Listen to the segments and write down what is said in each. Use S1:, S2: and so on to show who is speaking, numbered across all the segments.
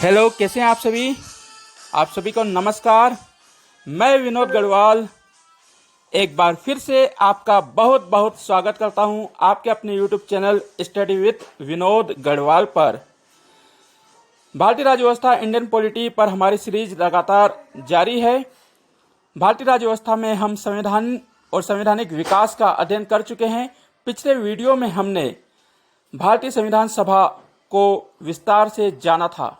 S1: Hello, कैसे हैं आप सभी को नमस्कार। मैं विनोद गढ़वाल एक बार फिर से आपका बहुत बहुत स्वागत करता हूं आपके अपने YouTube channel study with Vinod Garhwal पर। भारतीय राज्य व्यवस्था इंडियन पॉलिटी पर हमारी सीरीज लगातार जारी है। भारतीय राज्य व्यवस्था में हम संविधान और संवैधानिक विकास का अध्ययन कर चुके हैं। पिछले वीडियो में हमने भारतीय संविधान सभा को विस्तार से जाना था।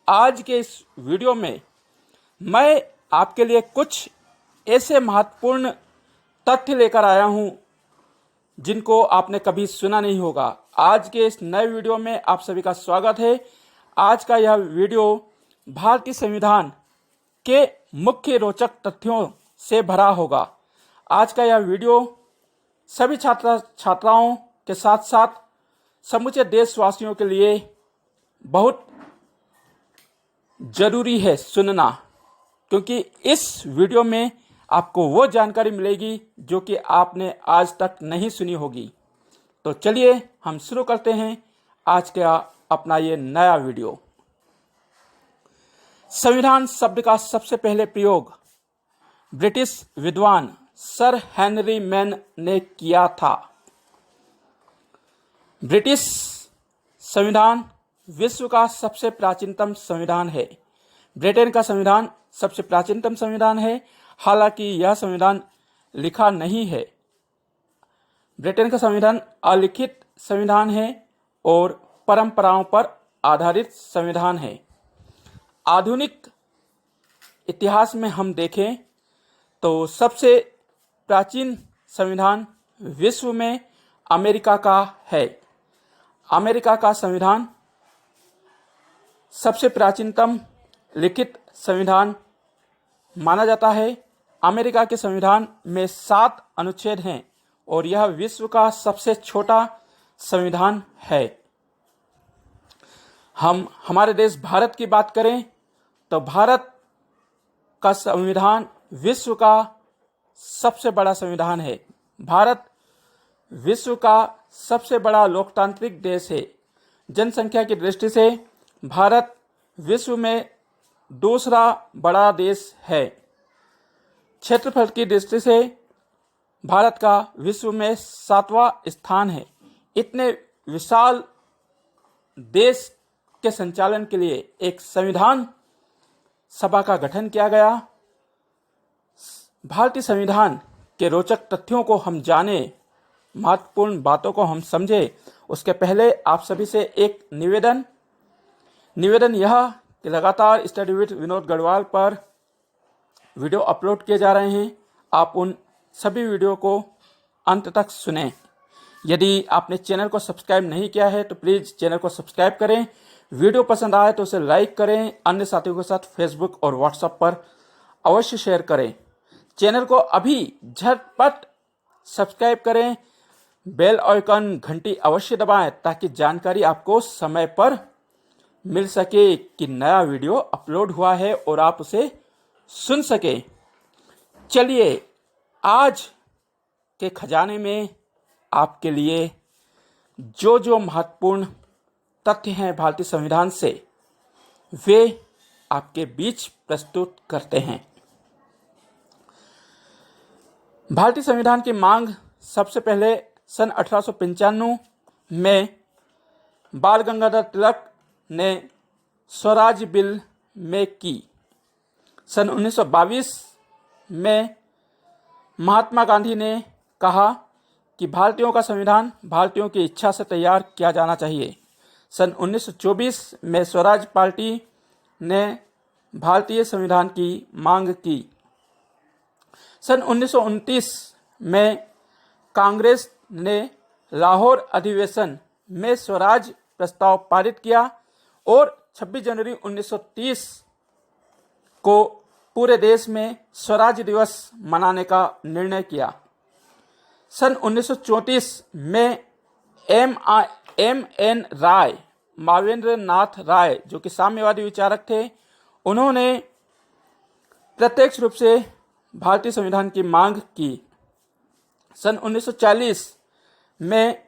S1: आज के इस वीडियो में मैं आपके लिए कुछ ऐसे महत्वपूर्ण तथ्य लेकर आया हूं जिनको आपने कभी सुना नहीं होगा। आज के इस नए वीडियो में आप सभी का स्वागत है। आज का यह वीडियो भारतीय संविधान के मुख्य रोचक तथ्यों से भरा होगा। आज का यह वीडियो सभी छात्राओं के साथ साथ समूचे देशवासियों के लिए बहुत जरूरी है सुनना, क्योंकि इस वीडियो में आपको वो जानकारी मिलेगी जो कि आपने आज तक नहीं सुनी होगी। तो चलिए हम शुरू करते हैं आज का अपना ये नया वीडियो। संविधान शब्द का सबसे पहले प्रयोग ब्रिटिश विद्वान सर हेनरी मैन ने किया था। ब्रिटिश संविधान विश्व का सबसे प्राचीनतम संविधान है। ब्रिटेन का संविधान सबसे प्राचीनतम संविधान है, हालांकि यह संविधान लिखा नहीं है। ब्रिटेन का संविधान अलिखित संविधान है और परंपराओं पर आधारित संविधान है। आधुनिक इतिहास में हम देखें तो सबसे प्राचीन संविधान विश्व में अमेरिका का है। अमेरिका का संविधान सबसे प्राचीनतम लिखित संविधान माना जाता है। अमेरिका के संविधान में 7 अनुच्छेद हैं और यह विश्व का सबसे छोटा संविधान है। हम हमारे देश भारत की बात करें तो भारत का संविधान विश्व का सबसे बड़ा संविधान है। भारत विश्व का सबसे बड़ा लोकतांत्रिक देश है। जनसंख्या की दृष्टि से भारत विश्व में दूसरा बड़ा देश है। क्षेत्रफल की दृष्टि से भारत का विश्व में 7वां स्थान है। इतने विशाल देश के संचालन के लिए एक संविधान सभा का गठन किया गया। भारतीय संविधान के रोचक तथ्यों को हम जाने, महत्वपूर्ण बातों को हम समझे, उसके पहले आप सभी से एक निवेदन यह कि लगातार स्टडी विद विनोद गढ़वाल पर वीडियो अपलोड किए जा रहे हैं। आप उन सभी वीडियो को अंत तक सुनें। यदि आपने चैनल को सब्सक्राइब नहीं किया है तो प्लीज़ चैनल को सब्सक्राइब करें। वीडियो पसंद आए तो उसे लाइक करें। अन्य साथियों के साथ फेसबुक और व्हाट्सएप पर अवश्य शेयर करें। चैनल को अभी झटपट सब्सक्राइब करें। बेल आइकन घंटी अवश्य दबाएं ताकि जानकारी आपको समय पर मिल सके कि नया वीडियो अपलोड हुआ है और आप उसे सुन सके। चलिए आज के खजाने में आपके लिए जो जो महत्वपूर्ण तथ्य हैं भारतीय संविधान से, वे आपके बीच प्रस्तुत करते हैं। भारतीय संविधान की मांग सबसे पहले सन 1895 में बाल गंगाधर तिलक ने स्वराज बिल में की। सन 1922 में महात्मा गांधी ने कहा कि भारतीयों का संविधान भारतीयों की इच्छा से तैयार किया जाना चाहिए। सन 1924 में स्वराज पार्टी ने भारतीय संविधान की मांग की। सन 1929 में कांग्रेस ने लाहौर अधिवेशन में स्वराज प्रस्ताव पारित किया और 26 जनवरी 1930 को पूरे देश में स्वराज दिवस मनाने का निर्णय किया। सन 1934 में एम.एन. राय, मावेंद्र नाथ राय, जो कि साम्यवादी विचारक थे, उन्होंने प्रत्यक्ष रूप से भारतीय संविधान की मांग की। सन 1940 में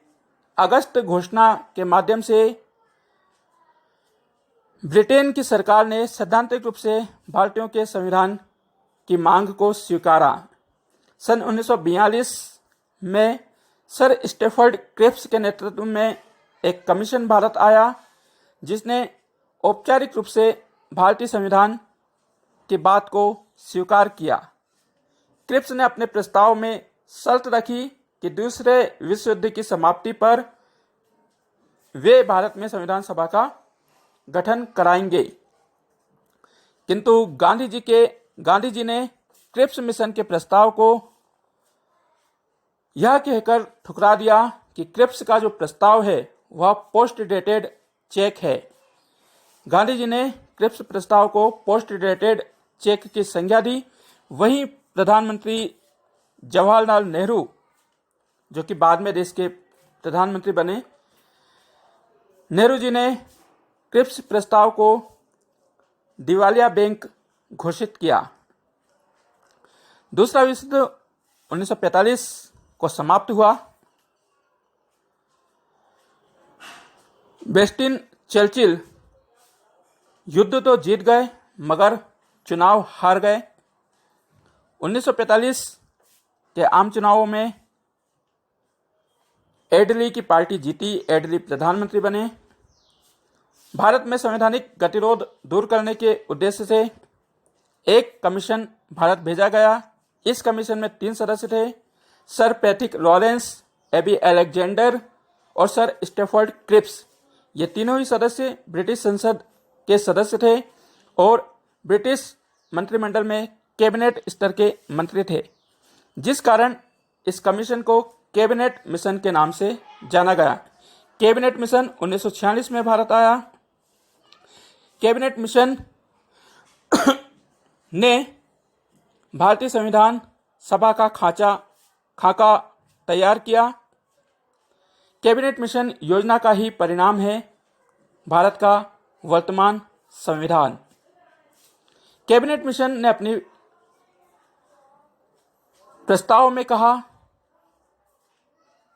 S1: अगस्त घोषणा के माध्यम से ब्रिटेन की सरकार ने सैद्धांतिक रूप से भारतीयों के संविधान की मांग को स्वीकारा। सन 1942 में सर स्टेफर्ड क्रिप्स के नेतृत्व में एक कमीशन भारत आया, जिसने औपचारिक रूप से भारतीय संविधान की बात को स्वीकार किया। क्रिप्स ने अपने प्रस्ताव में शर्त रखी कि दूसरे विश्व युद्ध की समाप्ति पर वे भारत में संविधान सभा का गठन कराएंगे, किंतु गांधी जी ने क्रिप्स मिशन के प्रस्ताव को यह कहकर ठुकरा दिया कि क्रिप्स का जो प्रस्ताव है वह पोस्ट डेटेड चेक है। गांधी जी ने क्रिप्स प्रस्ताव को पोस्ट डेटेड चेक की संज्ञा दी। वहीं प्रधानमंत्री जवाहरलाल नेहरू, जो कि बाद में देश के प्रधानमंत्री बने, नेहरू जी ने क्रिप्स प्रस्ताव को दिवालिया बैंक घोषित किया। दूसरा विश्व युद्ध 1945 को समाप्त हुआ। विंस्टन चर्चिल युद्ध तो जीत गए मगर चुनाव हार गए। 1945 के आम चुनावों में एडली की पार्टी जीती। एडली प्रधानमंत्री बने। भारत में संवैधानिक गतिरोध दूर करने के उद्देश्य से एक कमीशन भारत भेजा गया। इस कमीशन में 3 सदस्य थे, sir Patrick Lawrence, AB Alexander और सर स्टेफर्ड क्रिप्स। ये तीनों ही सदस्य ब्रिटिश संसद के सदस्य थे और ब्रिटिश मंत्रिमंडल में कैबिनेट स्तर के मंत्री थे, जिस कारण इस कमीशन को कैबिनेट मिशन के नाम से जाना गया। कैबिनेट मिशन 1946 में भारत आया। कैबिनेट मिशन ने भारतीय संविधान सभा का खाका तैयार किया। कैबिनेट मिशन योजना का ही परिणाम है भारत का वर्तमान संविधान। कैबिनेट मिशन ने अपनी प्रस्ताव में कहा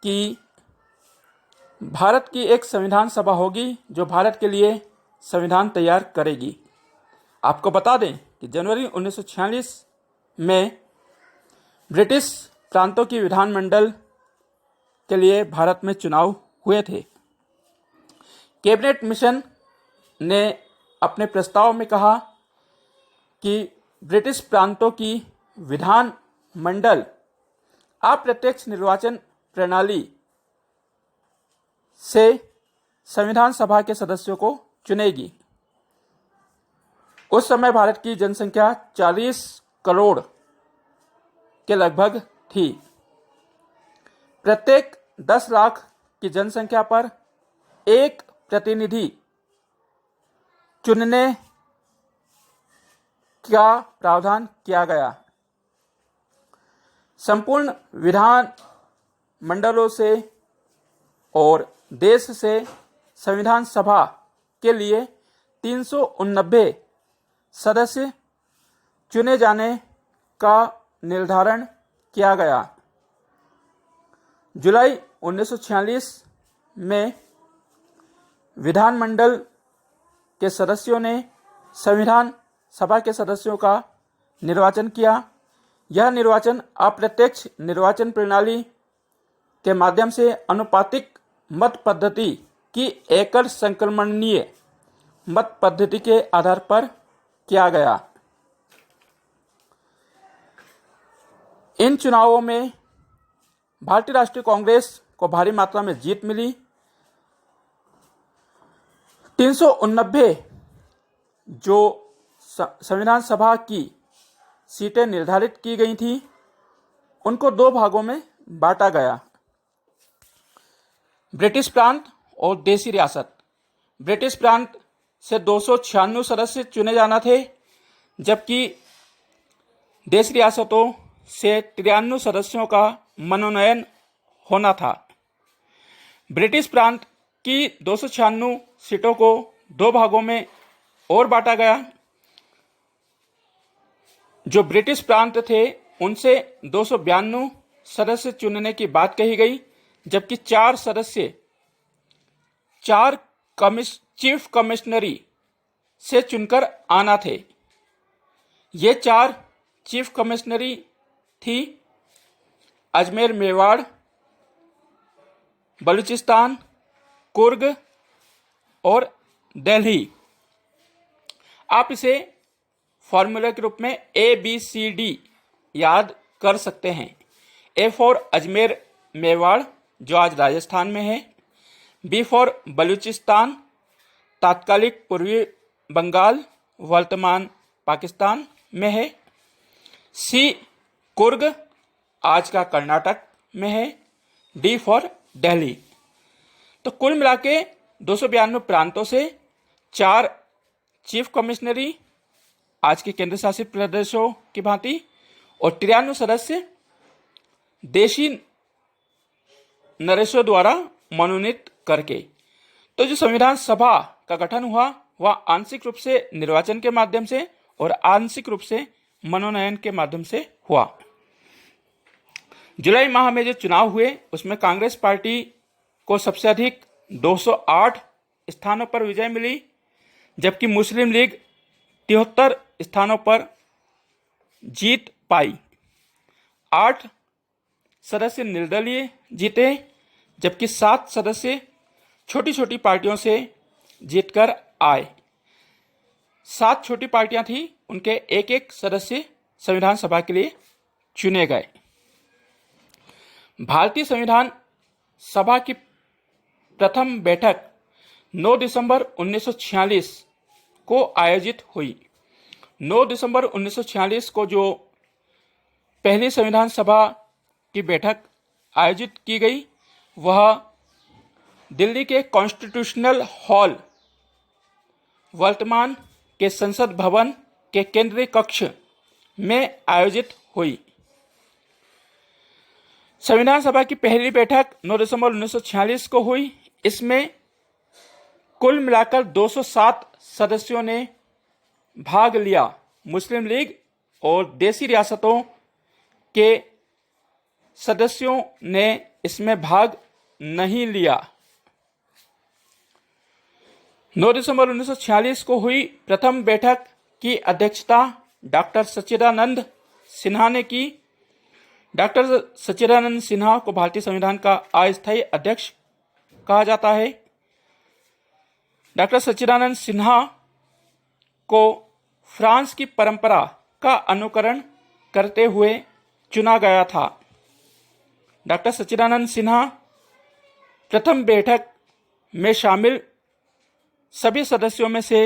S1: कि भारत की एक संविधान सभा होगी जो भारत के लिए संविधान तैयार करेगी। आपको बता दें कि जनवरी 1946 में ब्रिटिश प्रांतों की विधानमंडल के लिए भारत में चुनाव हुए थे। कैबिनेट मिशन ने अपने प्रस्ताव में कहा कि ब्रिटिश प्रांतों की विधानमंडल अप्रत्यक्ष निर्वाचन प्रणाली से संविधान सभा के सदस्यों को चुनेगी। उस समय भारत की जनसंख्या 40 करोड़ के लगभग थी। प्रत्येक 10 लाख की जनसंख्या पर एक प्रतिनिधि चुनने का प्रावधान किया गया। संपूर्ण विधान मंडलों से और देश से संविधान सभा के लिए 389 सदस्य चुने जाने का निर्धारण किया गया। जुलाई 1946 में विधानमंडल के सदस्यों ने संविधान सभा के सदस्यों का निर्वाचन किया। यह निर्वाचन अप्रत्यक्ष निर्वाचन प्रणाली के माध्यम से अनुपातिक मत पद्धति की एकल संक्रमणीय मत पद्धति के आधार पर किया गया। इन चुनावों में भारतीय राष्ट्रीय कांग्रेस को भारी मात्रा में जीत मिली। 389 जो संविधान सभा की सीटें निर्धारित की गई थी, उनको 2 भागों में बांटा गया, ब्रिटिश प्रांत और देशी रियासत। ब्रिटिश प्रांत से 296 सदस्य चुने जाना थे, जबकि देश रियासतों से 93 सदस्यों का मनोनयन होना था। ब्रिटिश प्रांत की 296 सीटों को 2 भागों में और बांटा गया। जो ब्रिटिश प्रांत थे उनसे 292 सदस्य चुनने की बात कही गई, जबकि 4 सदस्य 4 चीफ कमिश्नरी से चुनकर आना थे। ये 4 चीफ कमिश्नरी थी: अजमेर, मेवाड़, बलूचिस्तान, कुर्ग और दिल्ली। आप इसे फॉर्मूला के रूप में ABCD याद कर सकते हैं। A फॉर अजमेर मेवाड़, जो आज राजस्थान में है। B फॉर बलूचिस्तान, तात्कालिक पूर्वी बंगाल, वर्तमान पाकिस्तान में है। C कुर्ग, आज का कर्नाटक में है। D for Delhi. तो कुल मिला के 292 प्रांतों से 4 चीफ कमिश्नरी, आज के केंद्र शासित प्रदेशों की भांति, और 93 सदस्य देशी नरेशों द्वारा मनोनीत करके। तो जो संविधान सभा का गठन हुआ वह आंशिक रूप से निर्वाचन के माध्यम से और आंशिक रूप से मनोनयन के माध्यम से हुआ। जुलाई माह में जो चुनाव हुए उसमें कांग्रेस पार्टी को सबसे अधिक 208 स्थानों पर विजय मिली, जबकि मुस्लिम लीग 73 स्थानों पर जीत पाई। 8 सदस्य निर्दलीय जीते, जबकि 7 सदस्य छोटी छोटी पार्टियों से जीतकर आए। 7 छोटी पार्टियां थी, उनके एक एक सदस्य संविधान सभा के लिए चुने गए। भारतीय संविधान सभा की प्रथम बैठक 9 दिसंबर 1946 को आयोजित हुई। 9 दिसंबर 1946 को जो पहली संविधान सभा की बैठक आयोजित की गई वह दिल्ली के कॉन्स्टिट्यूशनल हॉल, वर्तमान के संसद भवन के केंद्रीय कक्ष में आयोजित हुई। संविधान सभा की पहली बैठक 9 दिसंबर 1946 को हुई। इसमें कुल मिलाकर 207 सदस्यों ने भाग लिया। मुस्लिम लीग और देशी रियासतों के सदस्यों ने इसमें भाग नहीं लिया। 9 दिसंबर 1946 को हुई प्रथम बैठक की अध्यक्षता डॉक्टर सच्चिदानंद सिन्हा ने की। डॉक्टर सच्चिदानंद सिन्हा को भारतीय संविधान का अस्थायी अध्यक्ष कहा जाता है। डॉक्टर सच्चिदानंद सिन्हा को फ्रांस की परंपरा का अनुकरण करते हुए चुना गया था। डॉक्टर सच्चिदानंद सिन्हा प्रथम बैठक में शामिल सभी सदस्यों में से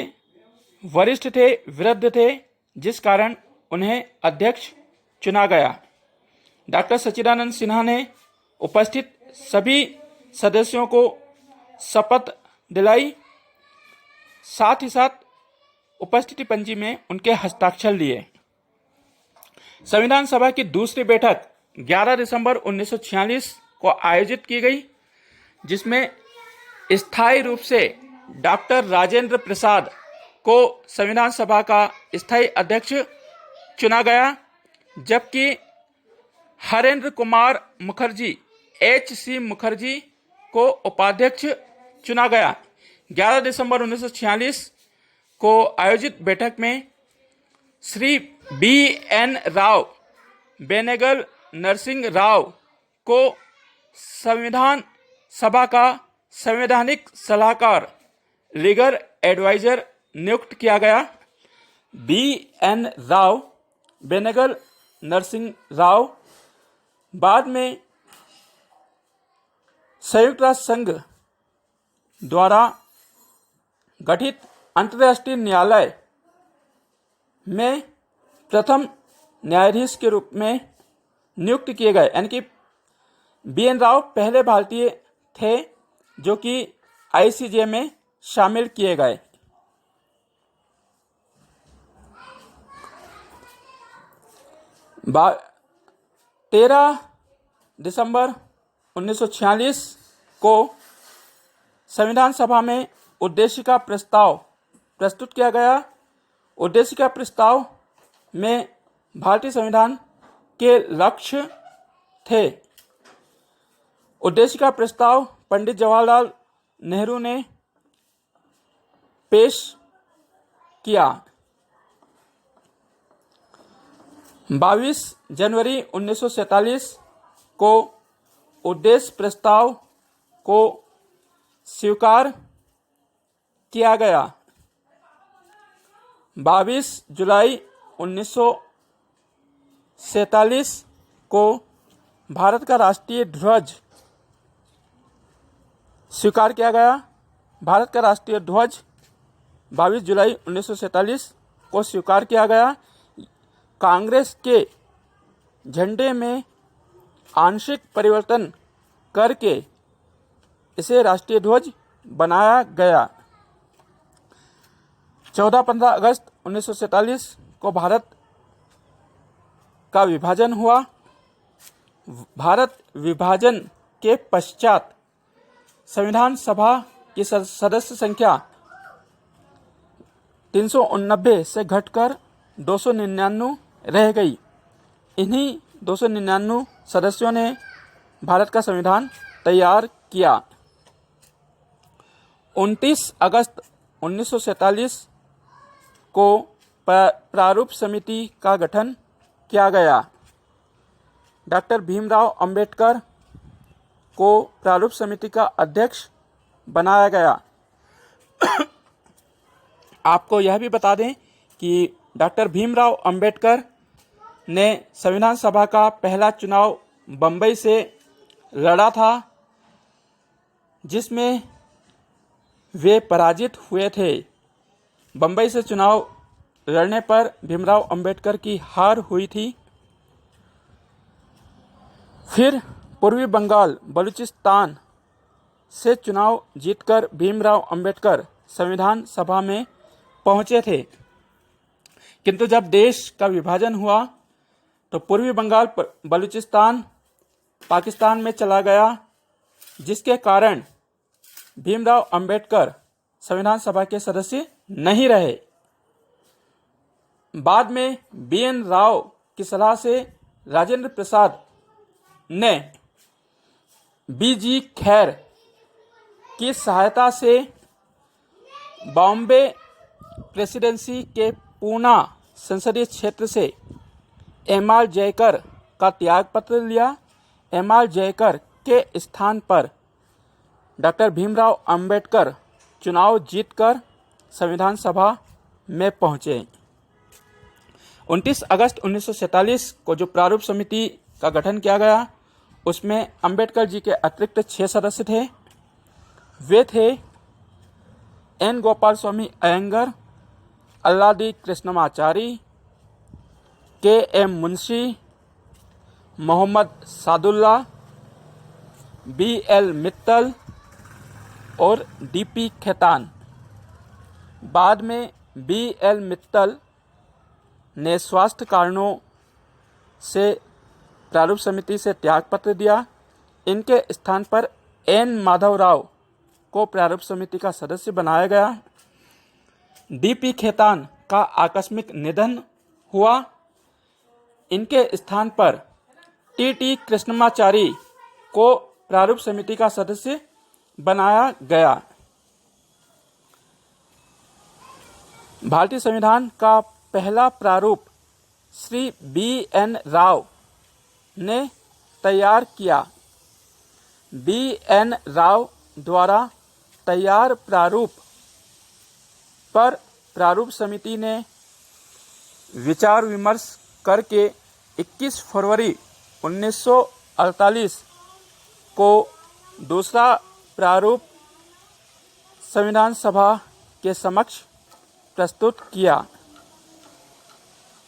S1: वरिष्ठ थे, वृद्ध थे, जिस कारण उन्हें अध्यक्ष चुना गया। डॉक्टर सच्चिदानंद सिन्हा ने उपस्थित सभी सदस्यों को शपथ दिलाई, साथ ही साथ उपस्थिति पंजी में उनके हस्ताक्षर लिए। संविधान सभा की दूसरी बैठक 11 दिसंबर 1946 को आयोजित की गई, जिसमें स्थायी रूप से डॉक्टर राजेंद्र प्रसाद को संविधान सभा का स्थायी अध्यक्ष चुना गया, जबकि हरेंद्र कुमार मुखर्जी HC मुखर्जी को उपाध्यक्ष चुना गया। 11 दिसंबर 1946 को आयोजित बैठक में श्री BN राव, बेनेगल नरसिंह राव को संविधान सभा का संवैधानिक सलाहकार, लीगल एडवाइजर नियुक्त किया गया। BN राव, बेनेगल नरसिंह राव बाद में संयुक्त राष्ट्र संघ द्वारा गठित अंतर्राष्ट्रीय न्यायालय में प्रथम न्यायाधीश के रूप में नियुक्त किए गए। यानी कि BN राव पहले भारतीय थे जो कि ICJ में शामिल किए गए। तेरह दिसंबर 1946 को संविधान सभा में उद्देशिका प्रस्ताव प्रस्तुत किया गया। उद्देशिका प्रस्ताव में भारतीय संविधान के लक्ष्य थे। उद्देशिका प्रस्ताव पंडित जवाहरलाल नेहरू ने पेश किया। 22 जनवरी 1947 को उद्देश्य प्रस्ताव को स्वीकार किया गया। 22 जुलाई 1947 को भारत का राष्ट्रीय ध्वज स्वीकार किया गया। भारत का राष्ट्रीय ध्वज 22 जुलाई 1947 को स्वीकार किया गया। कांग्रेस के झंडे में आंशिक परिवर्तन करके इसे राष्ट्रीय ध्वज बनाया गया। 14-15 अगस्त 1947 को भारत का विभाजन हुआ। भारत विभाजन के पश्चात संविधान सभा की सदस्य संख्या 389 से घटकर 299 रह गई। इन्हीं 299 सदस्यों ने भारत का संविधान तैयार किया। 29 अगस्त 1947 को प्रारूप समिति का गठन किया गया। डॉक्टर भीमराव अंबेडकर को प्रारूप समिति का अध्यक्ष बनाया गया। आपको यह भी बता दें कि डॉक्टर भीमराव अंबेडकर ने संविधान सभा का पहला चुनाव बम्बई से लड़ा था, जिसमें वे पराजित हुए थे। बम्बई से चुनाव लड़ने पर भीमराव अंबेडकर की हार हुई थी। फिर पूर्वी बंगाल, बलूचिस्तान से चुनाव जीतकर भीमराव अंबेडकर संविधान सभा में पहुंचे थे। किंतु जब देश का विभाजन हुआ तो पूर्वी बंगाल, बलूचिस्तान पाकिस्तान में चला गया, जिसके कारण भीमराव अंबेडकर संविधान सभा के सदस्य नहीं रहे। बाद में BN राव की सलाह से राजेंद्र प्रसाद ने BG खैर की सहायता से बॉम्बे प्रेसिडेंसी के पूना संसदीय क्षेत्र से MR जयकर का त्यागपत्र लिया। MR जयकर के स्थान पर डॉक्टर भीमराव अंबेडकर चुनाव जीतकर संविधान सभा में पहुंचे। 29 अगस्त 1947 को जो प्रारूप समिति का गठन किया गया, उसमें अंबेडकर जी के अतिरिक्त 6 सदस्य थे। वे थे N. Gopal Swami Iyengar, Alladi Krishnamachari, KM Munshi, Mohammad Sadulla, BL Mittal और DP खेतान। बाद में BL मित्तल ने स्वास्थ्य कारणों से प्रारूप समिति से त्यागपत्र दिया। इनके स्थान पर N. माधव राव को प्रारूप समिति का सदस्य बनाया गया। DP खेतान का आकस्मिक निधन हुआ। इनके स्थान पर TT कृष्णमाचारी को प्रारूप समिति का सदस्य बनाया गया। भारतीय संविधान का पहला प्रारूप श्री BN राव ने तैयार किया। BN राव द्वारा तैयार प्रारूप पर प्रारूप समिति ने विचार विमर्श करके 21 फरवरी 1948 को दूसरा प्रारूप संविधान सभा के समक्ष प्रस्तुत किया।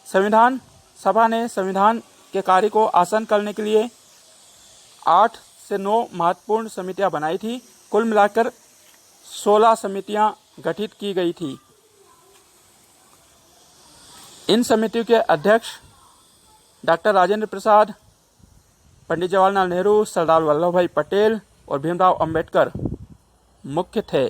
S1: संविधान सभा ने संविधान के कार्य को आसान करने के लिए 8 से 9 महत्वपूर्ण समितियां बनाई थी। कुल मिलाकर 16 समितियां गठित की गई थी। इन समितियों के अध्यक्ष डॉक्टर राजेंद्र प्रसाद, पंडित जवाहरलाल नेहरू, सरदार वल्लभ भाई पटेल और भीमराव अंबेडकर मुख्य थे।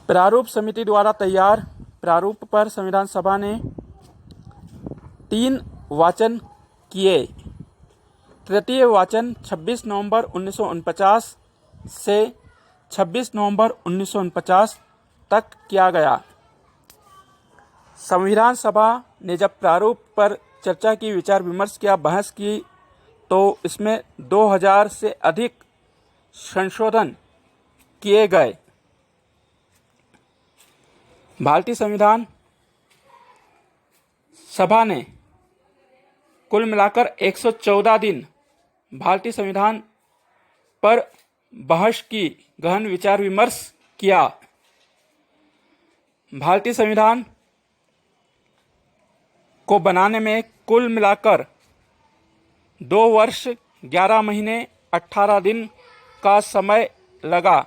S1: प्रारूप समिति द्वारा तैयार प्रारूप पर संविधान सभा ने 3 वाचन किए। तृतीय वाचन 26 नवंबर 1949 से 26 नवंबर 1949 तक किया गया। संविधान सभा ने जब प्रारूप पर चर्चा की, विचार विमर्श किया, बहस की, तो इसमें 2000 से अधिक संशोधन किए गए। भारतीय संविधान सभा ने कुल मिलाकर 114 दिन भारतीय संविधान पर बहस की, गहन विचार विमर्श किया। भारतीय संविधान को बनाने में कुल मिलाकर 2 वर्ष 11 महीने 18 दिन का समय लगा।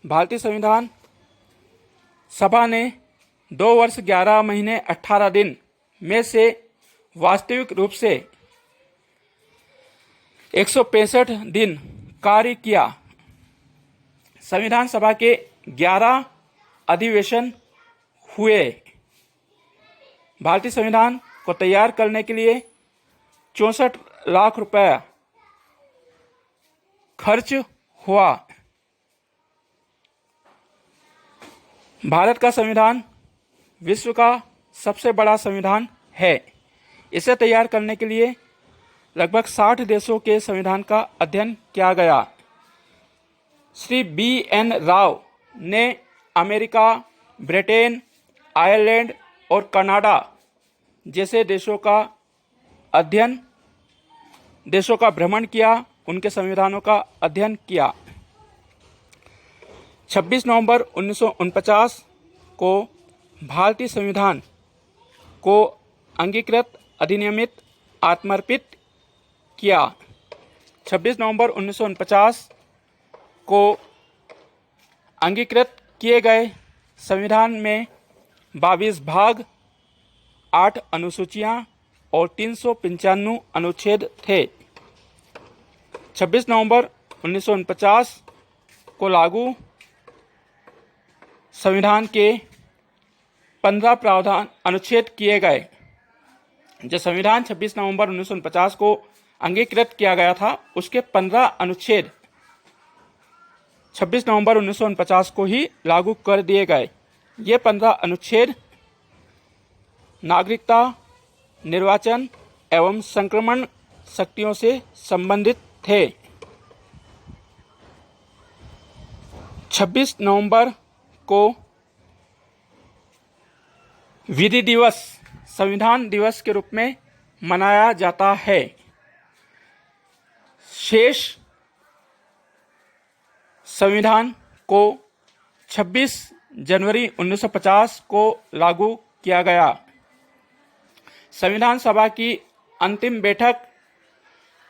S1: भारतीय संविधान सभा ने 2 वर्ष 11 महीने 18 दिन में से वास्तविक रूप से 165 दिन कार्य किया। संविधान सभा के 11 अधिवेशन हुए। भारतीय संविधान को तैयार करने के लिए 64 लाख रुपए खर्च हुआ। भारत का संविधान विश्व का सबसे बड़ा संविधान है। इसे तैयार करने के लिए लगभग 60 देशों के संविधान का अध्ययन किया गया। श्री BN राव ने अमेरिका, ब्रिटेन, आयरलैंड और कनाडा जैसे देशों का भ्रमण किया, उनके संविधानों का अध्ययन किया। 26 नवंबर 1949 को भारतीय संविधान को अंगीकृत, अधिनियमित, आत्मर्पित किया। 26 नवंबर 1949 को अंगीकृत किए गए संविधान में 22 भाग, 8 अनुसूचियां और 395 अनुच्छेद थे। 26 नवंबर 1949 को लागू संविधान के 15 प्रावधान अनुच्छेद किए गए। जो संविधान 26 नवंबर 1949 को अंगीकृत किया गया था, उसके 15 अनुच्छेद 26 नवंबर 1949 को ही लागू कर दिए गए। ये 15 अनुच्छेद नागरिकता, निर्वाचन एवं संक्रमण शक्तियों से संबंधित थे। 26 नवंबर को विधि दिवस, संविधान दिवस के रूप में मनाया जाता है। शेष संविधान को 26 जनवरी 1950 को लागू किया गया। संविधान सभा की अंतिम बैठक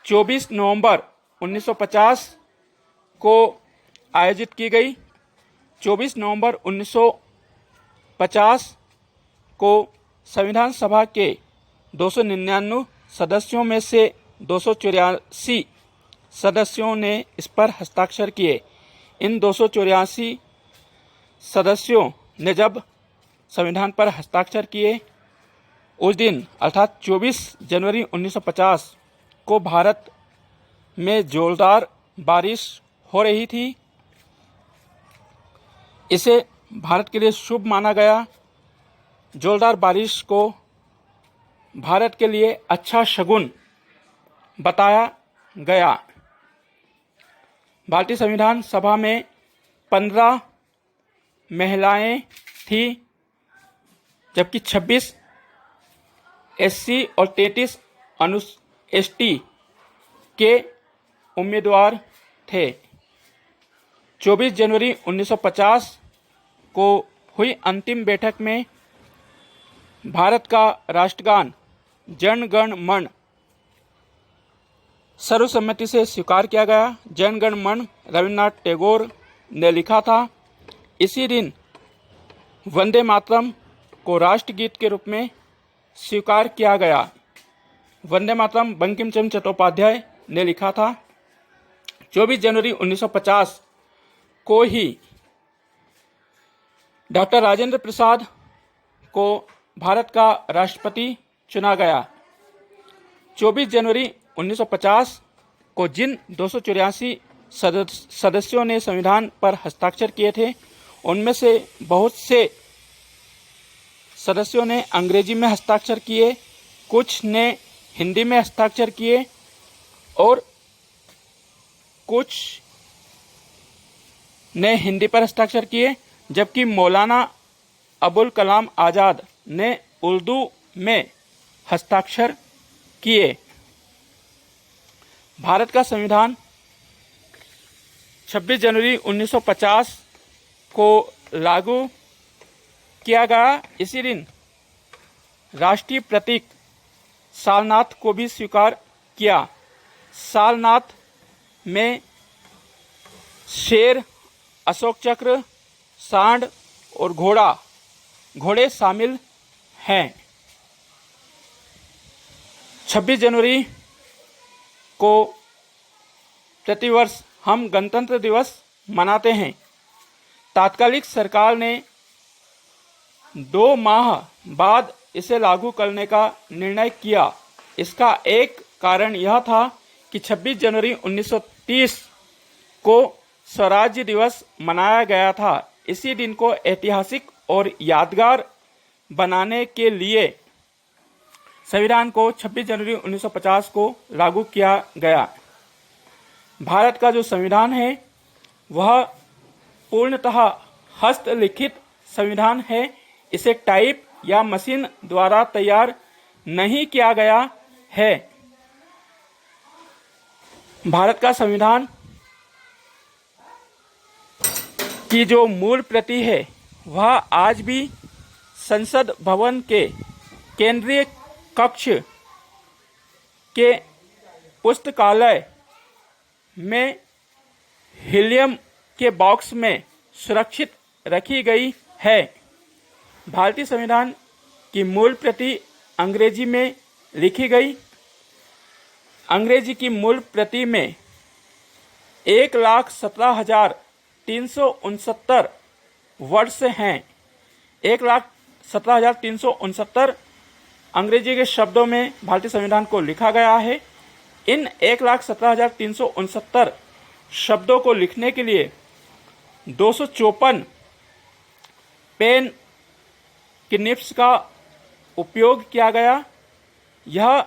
S1: 24 नवंबर 1950 को आयोजित की गई। 24 नवंबर 1950 को संविधान सभा के 299 सदस्यों में से 284 सदस्यों ने इस पर हस्ताक्षर किए। इन 284 सदस्यों ने जब संविधान पर हस्ताक्षर किए, उस दिन अर्थात 24 जनवरी 1950 को भारत में जोरदार बारिश हो रही थी। इसे भारत के लिए शुभ माना गया। जोरदार बारिश को भारत के लिए अच्छा शगुन बताया गया। भारतीय संविधान सभा में 15 महिलाएं थी, जबकि 26 SC और 33 ST के उम्मीदवार थे। 24 जनवरी 1950 को हुई अंतिम बैठक में भारत का राष्ट्रगान जन गण मन सर्वसम्मति से स्वीकार किया गया। जन गण मन रविन्द्रनाथ टैगोर ने लिखा था। इसी दिन वंदे मातरम को राष्ट्रगीत के रूप में स्वीकार किया गया। वंदे मातरम बंकिम चंद्र चट्टोपाध्याय ने लिखा था। 24 जनवरी 1950 को ही डॉक्टर राजेंद्र प्रसाद को भारत का राष्ट्रपति चुना गया। 24 जनवरी 1950 को जिन 284 सदस्यों ने संविधान पर हस्ताक्षर किए थे, उनमें से बहुत से सदस्यों ने अंग्रेजी में हस्ताक्षर किए, कुछ ने हिंदी में हस्ताक्षर किए और कुछ ने हिंदी पर हस्ताक्षर किए, जबकि मौलाना अबुल कलाम आज़ाद ने उर्दू में हस्ताक्षर किए। भारत का संविधान 26 जनवरी 1950 को लागू किया गया। इसी दिन राष्ट्रीय प्रतीक सारनाथ को भी स्वीकार किया। सारनाथ में शेर, अशोक चक्र, सांड और घोड़े शामिल हैं। 26 जनवरी को प्रतिवर्ष हम गणतंत्र दिवस मनाते हैं। तात्कालिक सरकार ने 2 माह बाद इसे लागू करने का निर्णय किया। इसका एक कारण यह था कि 26 जनवरी 1930 को स्वराज्य दिवस मनाया गया था। इसी दिन को ऐतिहासिक और यादगार बनाने के लिए संविधान को 26 जनवरी 1950 को लागू किया गया। भारत का जो संविधान है वह पूर्णतः हस्तलिखित संविधान है। इसे टाइप या मशीन द्वारा तैयार नहीं किया गया है। भारत का संविधान की जो मूल प्रति है वह आज भी संसद भवन के केंद्रीय कक्ष के पुस्तकालय में हीलियम के बॉक्स में सुरक्षित रखी गई है। भारतीय संविधान की मूल प्रति अंग्रेजी में लिखी गई। अंग्रेजी की मूल प्रति में 1,17,369 वर्ड्स हैं। 1,17,369 अंग्रेजी के शब्दों में भारतीय संविधान को लिखा गया है। इन 1,17,369 शब्दों को लिखने के लिए 254 पेन की निब्स का उपयोग किया गया। यह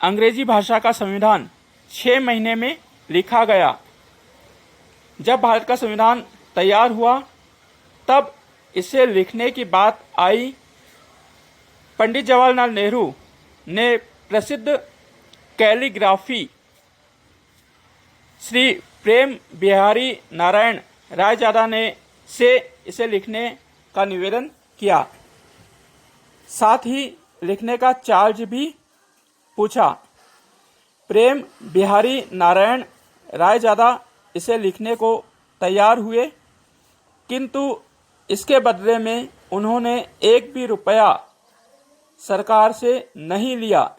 S1: अंग्रेजी भाषा का संविधान 6 महीने में लिखा गया। जब भारत का संविधान तैयार हुआ तब इसे लिखने की बात आई। पंडित जवाहरलाल नेहरू ने प्रसिद्ध कैलीग्राफी श्री प्रेम बिहारी नारायण रायजादा ने से इसे लिखने का निवेदन किया। साथ ही लिखने का चार्ज भी पूछा। प्रेम बिहारी नारायण रायजादा इसे लिखने को तैयार हुए, किंतु इसके बदले में उन्होंने एक भी रुपया सरकार से नहीं लिया।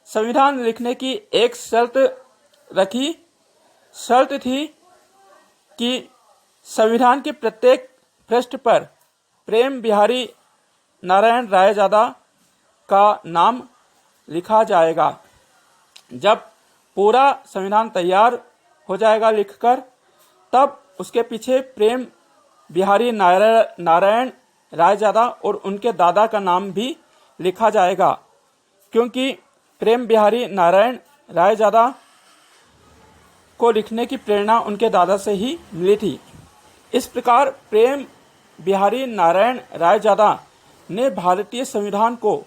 S1: संविधान लिखने की एक शर्त रखी। शर्त थी कि संविधान के प्रत्येक पृष्ठ पर प्रेम बिहारी नारायण रायजादा का नाम लिखा जाएगा। जब पूरा संविधान तैयार हो जाएगा लिखकर, तब उसके पीछे प्रेम बिहारी नारायण रायजादा और उनके दादा का नाम भी लिखा जाएगा, क्योंकि प्रेम बिहारी नारायण रायजादा को लिखने की प्रेरणा उनके दादा से ही मिली थी। इस प्रकार प्रेम बिहारी नारायण रायजादा ने भारतीय संविधान को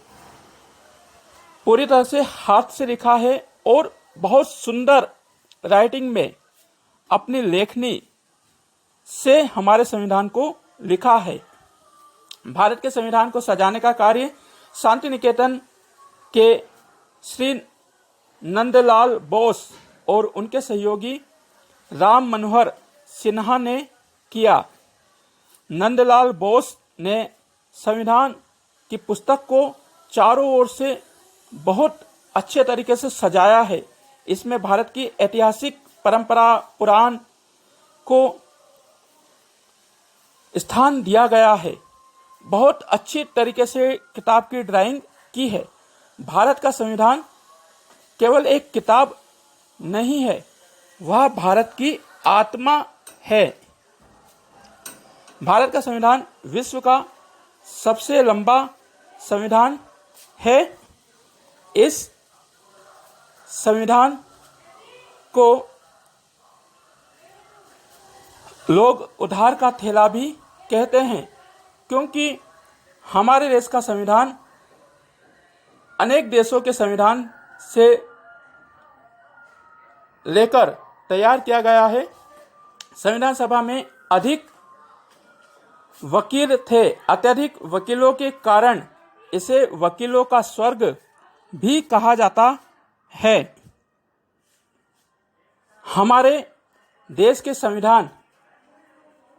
S1: पूरी तरह से हाथ से लिखा है और बहुत सुंदर राइटिंग में अपनी लेखनी से हमारे संविधान को लिखा है। भारत के संविधान को सजाने का कार्य शांति निकेतन के श्री नंदलाल बोस और उनके सहयोगी राम मनोहर सिन्हा ने किया। नंदलाल बोस ने संविधान की पुस्तक को चारों ओर से बहुत अच्छे तरीके से सजाया है। इसमें भारत की ऐतिहासिक परंपरा पुराण को स्थान दिया गया है। बहुत अच्छी तरीके से किताब की ड्राइंग की है। भारत का संविधान केवल एक किताब नहीं है, वह भारत की आत्मा है। भारत का संविधान विश्व का सबसे लंबा संविधान है। इस संविधान को लोग उधार का थैला भी कहते हैं, क्योंकि हमारे देश का संविधान अनेक देशों के संविधान से लेकर तैयार किया गया है। संविधान सभा में अधिक वकील थे। अत्यधिक वकीलों के कारण इसे वकीलों का स्वर्ग भी कहा जाता है। हमारे देश के संविधान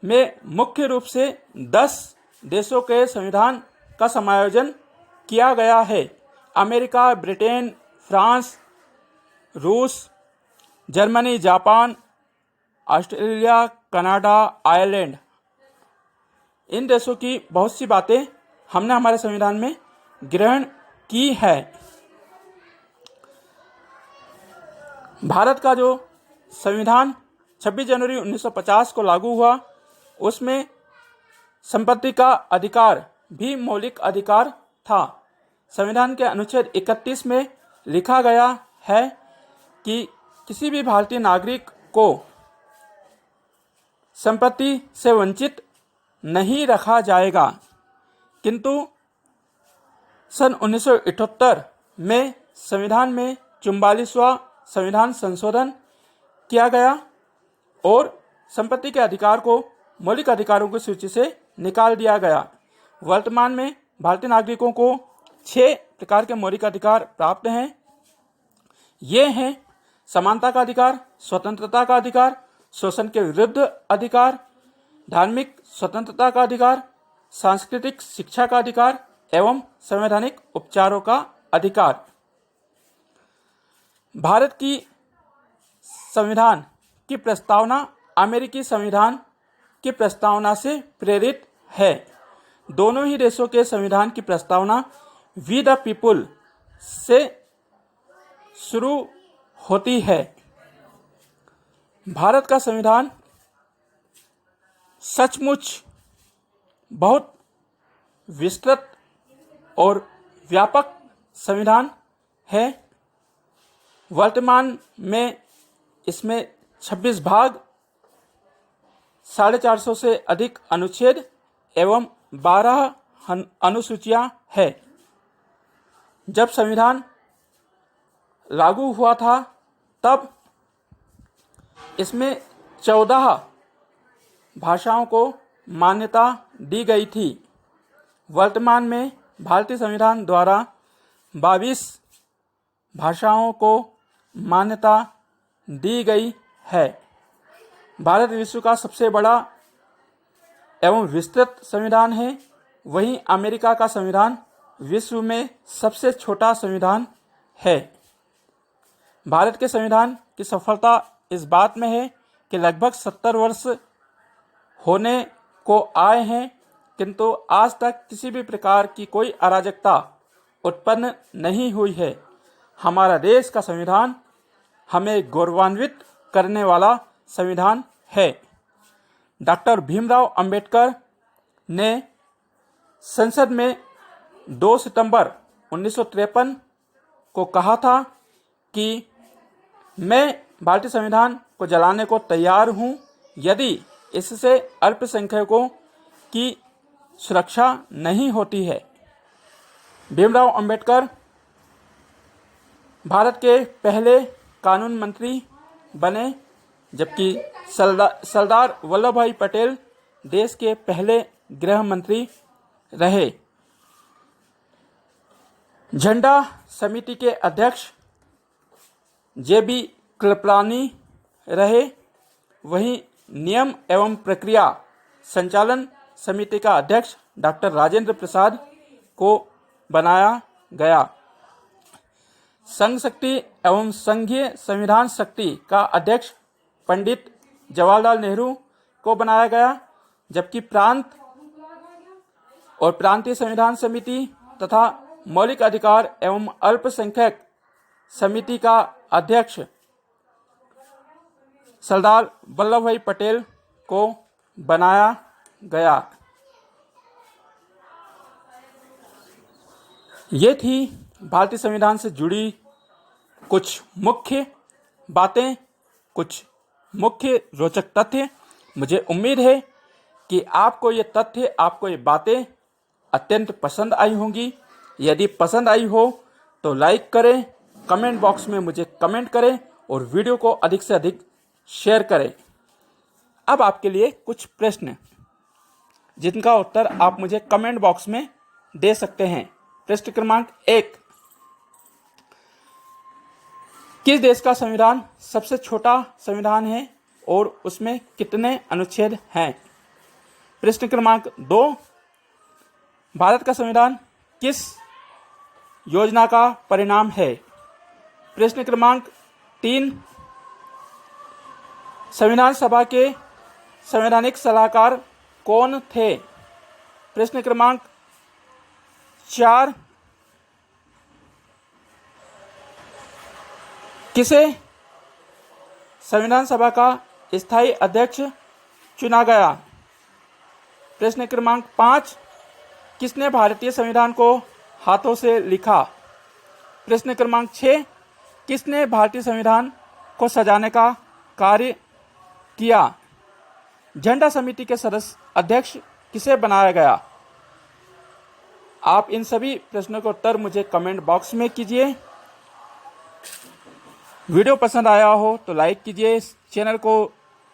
S1: में मुख्य रूप से 10 देशों के संविधान का समायोजन किया गया है। अमेरिका, ब्रिटेन, फ्रांस, रूस, Germany, Japan, Australia, Canada, Ireland, इन देशों की बहुत सी बातें हमने हमारे संविधान में ग्रहण की है। भारत का जो संविधान 26 जनवरी 1950 को लागू हुआ, उसमें संपत्ति का अधिकार भी मौलिक अधिकार था। संविधान के अनुच्छेद 31 में लिखा गया है कि किसी भी भारतीय नागरिक को संपत्ति से वंचित नहीं रखा जाएगा। किंतु सन 1978 में संविधान में 44वां संविधान संशोधन किया गया और संपत्ति के अधिकार को मौलिक अधिकारों की सूची से निकाल दिया गया। वर्तमान में भारतीय नागरिकों को 6 प्रकार के मौलिक अधिकार प्राप्त हैं। ये हैं समानता का अधिकार, स्वतंत्रता का अधिकार, शोषण के विरुद्ध अधिकार, धार्मिक स्वतंत्रता का अधिकार, सांस्कृतिक शिक्षा का अधिकार एवं संवैधानिक उपचारों का अधिकार। भारत की संविधान की प्रस्तावना अमेरिकी संविधान की प्रस्तावना से प्रेरित है। दोनों ही देशों के संविधान की प्रस्तावना वी द पीपुल से शुरू होती है। भारत का संविधान सचमुच बहुत विस्तृत और व्यापक संविधान है। वर्तमान में इसमें 26 भाग, 450 से अधिक अनुच्छेद एवं 12 अनुसूचियां हैं। जब संविधान लागू हुआ था तब इसमें 14 भाषाओं को मान्यता दी गई थी। वर्तमान में भारतीय संविधान द्वारा 22 भाषाओं को मान्यता दी गई है। भारत विश्व का सबसे बड़ा एवं विस्तृत संविधान है। वहीं अमेरिका का संविधान विश्व में सबसे छोटा संविधान है। भारत के संविधान की सफलता इस बात में है कि लगभग 70 वर्ष होने को आए हैं, किंतु आज तक किसी भी प्रकार की कोई अराजकता उत्पन्न नहीं हुई है। हमारा देश का संविधान हमें गौरवान्वित करने वाला संविधान है। डॉक्टर भीमराव अंबेडकर ने संसद में 2 सितंबर 1953 को कहा था कि मैं भारतीय संविधान को जलाने को तैयार हूं यदि इससे अल्पसंख्यकों की सुरक्षा नहीं होती है। भीमराव अंबेडकर भारत के पहले कानून मंत्री बने, जबकि सरदार वल्लभ भाई पटेल देश के पहले गृह मंत्री रहे। झंडा समिति के अध्यक्ष जे.बी. कृपलानी रहे। वहीं नियम एवं प्रक्रिया संचालन समिति का अध्यक्ष डॉक्टर राजेंद्र प्रसाद को बनाया गया। संघ शक्ति एवं संघीय संविधान शक्ति का अध्यक्ष पंडित जवाहरलाल नेहरू को बनाया गया, जबकि प्रांत और प्रांतीय संविधान समिति तथा मौलिक अधिकार एवं अल्पसंख्यक समिति का अध्यक्ष सरदार वल्लभ भाई पटेल को बनाया गया। ये थी भारतीय संविधान से जुड़ी कुछ मुख्य बातें, कुछ मुख्य रोचक तथ्य। मुझे उम्मीद है कि आपको ये तथ्य, आपको ये बातें अत्यंत पसंद आई होंगी। यदि पसंद आई हो तो लाइक करें, कमेंट बॉक्स में मुझे कमेंट करें और वीडियो को अधिक से अधिक शेयर करें। अब आपके लिए कुछ प्रश्न जिनका उत्तर आप मुझे कमेंट बॉक्स में दे सकते हैं। प्रश्न क्रमांक 1, किस देश का संविधान सबसे छोटा संविधान है और उसमें कितने अनुच्छेद हैं? प्रश्न क्रमांक 2, भारत का संविधान किस योजना का परिणाम है? प्रश्न क्रमांक 3, संविधान सभा के संवैधानिक सलाहकार कौन थे? प्रश्न क्रमांक 4, किसे संविधान सभा का स्थायी अध्यक्ष चुना गया? प्रश्न क्रमांक 5, किसने भारतीय संविधान को हाथों से लिखा? प्रश्न क्रमांक 6, किसने भारतीय संविधान को सजाने का कार्य किया? झंडा समिति के सदस्य अध्यक्ष किसे बनाया गया? आप इन सभी प्रश्नों का उत्तर मुझे कमेंट बॉक्स में कीजिए। वीडियो पसंद आया हो तो लाइक कीजिए, चैनल को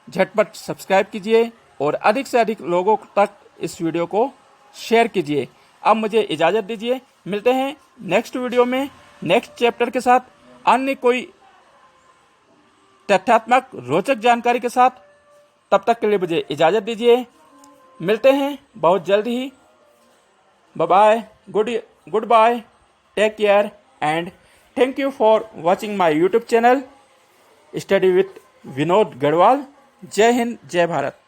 S1: झटपट सब्सक्राइब कीजिए और अधिक से अधिक लोगों तक इस वीडियो को शेयर कीजिए। अब मुझे इजाज़त दीजिए, मिलते हैं नेक्स्ट वीडियो में नेक्स्ट चैप्टर के साथ, अन्य कोई तथ्यात्मक रोचक जानकारी के साथ। तब तक के लिए मुझे इजाज़त दीजिए, मिलते हैं बहुत जल्द ही। Bye bye, goodbye, take care and thank you for watching my YouTube channel study with Vinod Garhwal. Jai Hind, जय भारत।